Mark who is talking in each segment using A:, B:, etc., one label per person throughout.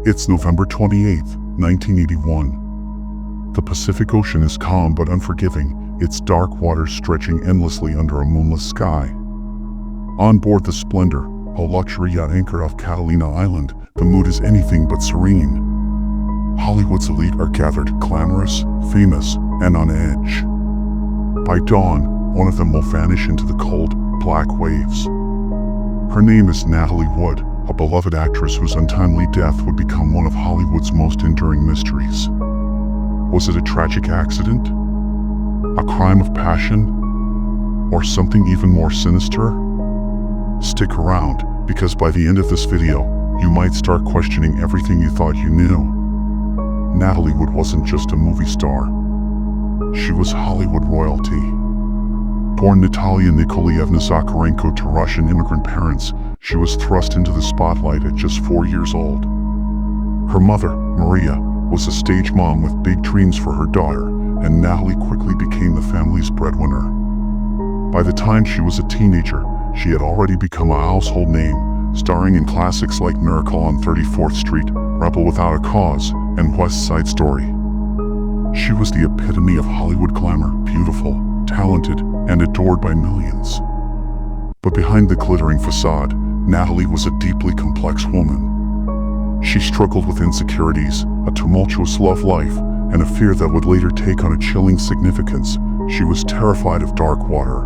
A: It's November 28th, 1981. The Pacific Ocean is calm but unforgiving, its dark waters stretching endlessly under a moonless sky. On board the Splendor, a luxury yacht anchored off Catalina Island, the mood is anything but serene. Hollywood's elite are gathered, glamorous, famous, and on edge. By dawn, one of them will vanish into the cold, black waves. Her name is Natalie Wood, a beloved actress whose untimely death would become one of Hollywood's most enduring mysteries. Was it a tragic accident? A crime of passion? Or something even more sinister? Stick around, because by the end of this video, you might start questioning everything you thought you knew. Natalie Wood wasn't just a movie star. She was Hollywood royalty. Born Natalia Nikolaevna Zakharenko to Russian immigrant parents, she was thrust into the spotlight at just 4 years old. Her mother, Maria, was a stage mom with big dreams for her daughter, and Natalie quickly became the family's breadwinner. By the time she was a teenager, she had already become a household name, starring in classics like Miracle on 34th Street, Rebel Without a Cause, and West Side Story. She was the epitome of Hollywood glamour, beautiful, talented, and adored by millions. But behind the glittering facade, Natalie was a deeply complex woman. She struggled with insecurities, a tumultuous love life, and a fear that would later take on a chilling significance. She was terrified of dark water.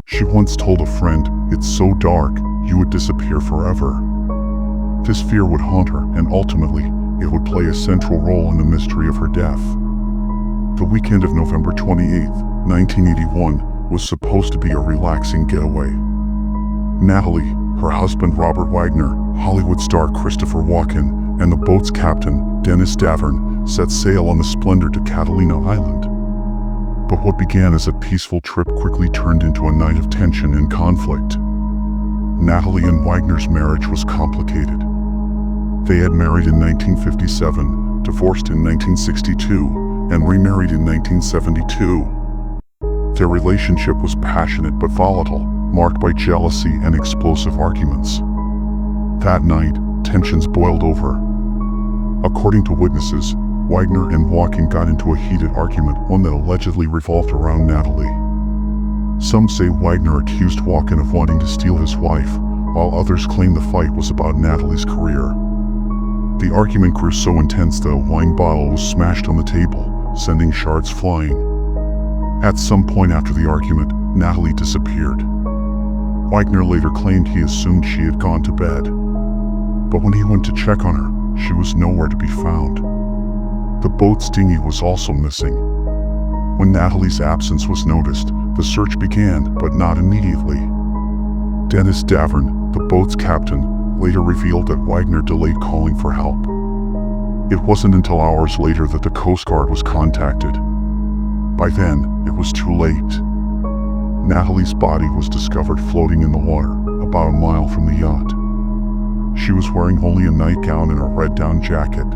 A: She once told a friend, "It's so dark, you would disappear forever." This fear would haunt her, and ultimately, it would play a central role in the mystery of her death. The weekend of November 28th, 1981, was supposed to be a relaxing getaway. Natalie, her husband Robert Wagner, Hollywood star Christopher Walken, and the boat's captain, Dennis Davern, set sail on the Splendor to Catalina Island. But what began as a peaceful trip quickly turned into a night of tension and conflict. Natalie and Wagner's marriage was complicated. They had married in 1957, divorced in 1962, and remarried in 1972. Their relationship was passionate but volatile, marked by jealousy and explosive arguments. That night, tensions boiled over. According to witnesses, Wagner and Walken got into a heated argument, one that allegedly revolved around Natalie. Some say Wagner accused Walken of wanting to steal his wife, while others claim the fight was about Natalie's career. The argument grew so intense that a wine bottle was smashed on the table, sending shards flying. At some point after the argument, Natalie disappeared. Wagner later claimed he assumed she had gone to bed. But when he went to check on her, she was nowhere to be found. The boat's dinghy was also missing. When Natalie's absence was noticed, the search began, but not immediately. Dennis Davern, the boat's captain, later revealed that Wagner delayed calling for help. It wasn't until hours later that the Coast Guard was contacted. By then, it was too late. Natalie's body was discovered floating in the water, about a mile from the yacht. She was wearing only a nightgown and a red down jacket.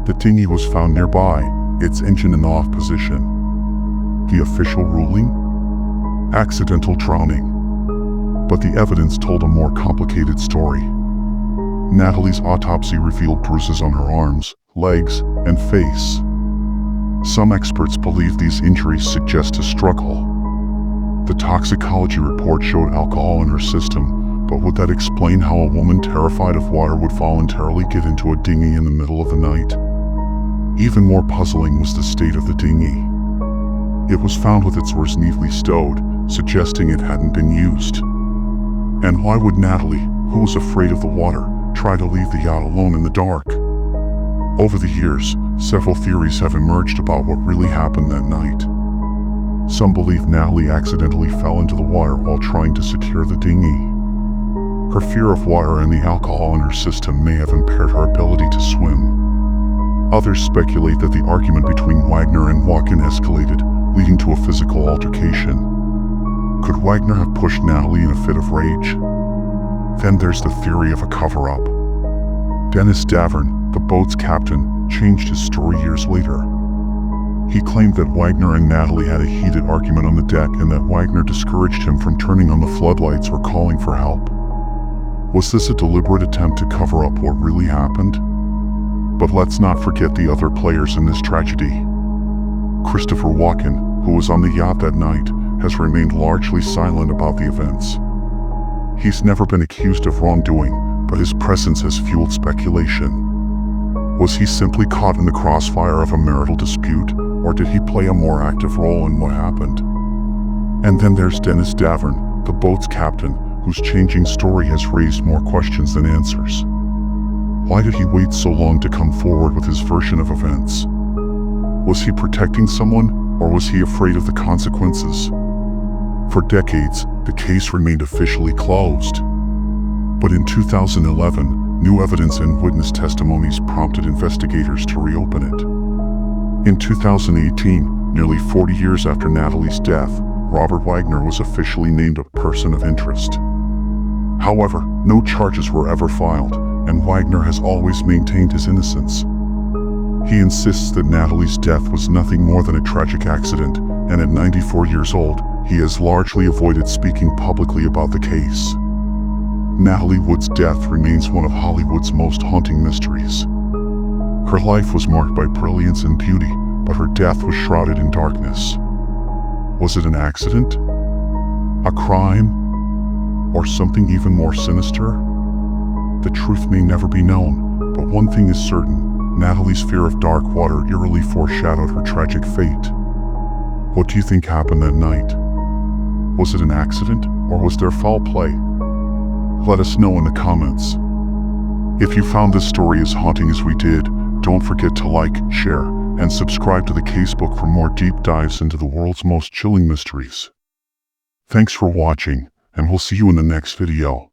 A: The dinghy was found nearby, its engine in the off position. The official ruling? Accidental drowning. But the evidence told a more complicated story. Natalie's autopsy revealed bruises on her arms, legs, and face. Some experts believe these injuries suggest a struggle. The toxicology report showed alcohol in her system, but would that explain how a woman terrified of water would voluntarily get into a dinghy in the middle of the night? Even more puzzling was the state of the dinghy. It was found with its oars neatly stowed, suggesting it hadn't been used. And why would Natalie, who was afraid of the water, try to leave the yacht alone in the dark? Over the years, several theories have emerged about what really happened that night. Some believe Natalie accidentally fell into the water while trying to secure the dinghy. Her fear of water and the alcohol in her system may have impaired her ability to swim. Others speculate that the argument between Wagner and Walken escalated, leading to a physical altercation. Could Wagner have pushed Natalie in a fit of rage? Then there's the theory of a cover-up. Dennis Davern, the boat's captain, changed his story years later. He claimed that Wagner and Natalie had a heated argument on the deck and that Wagner discouraged him from turning on the floodlights or calling for help. Was this a deliberate attempt to cover up what really happened? But let's not forget the other players in this tragedy. Christopher Walken, who was on the yacht that night, has remained largely silent about the events. He's never been accused of wrongdoing, but his presence has fueled speculation. Was he simply caught in the crossfire of a marital dispute, or did he play a more active role in what happened? And then there's Dennis Davern, the boat's captain, whose changing story has raised more questions than answers. Why did he wait so long to come forward with his version of events? Was he protecting someone, or was he afraid of the consequences? For decades, the case remained officially closed. But in 2011, new evidence and witness testimonies prompted investigators to reopen it. In 2018, nearly 40 years after Natalie's death, Robert Wagner was officially named a person of interest. However, no charges were ever filed, and Wagner has always maintained his innocence. He insists that Natalie's death was nothing more than a tragic accident, and at 94 years old, he has largely avoided speaking publicly about the case. Natalie Wood's death remains one of Hollywood's most haunting mysteries. Her life was marked by brilliance and beauty, but her death was shrouded in darkness. Was it an accident? A crime? Or something even more sinister? The truth may never be known, but one thing is certain: Natalie's fear of dark water eerily foreshadowed her tragic fate. What do you think happened that night? Was it an accident, or was there foul play? Let us know in the comments. If you found this story as haunting as we did, don't forget to like, share, and subscribe to the Casebook for more deep dives into the world's most chilling mysteries. Thanks for watching, and we'll see you in the next video.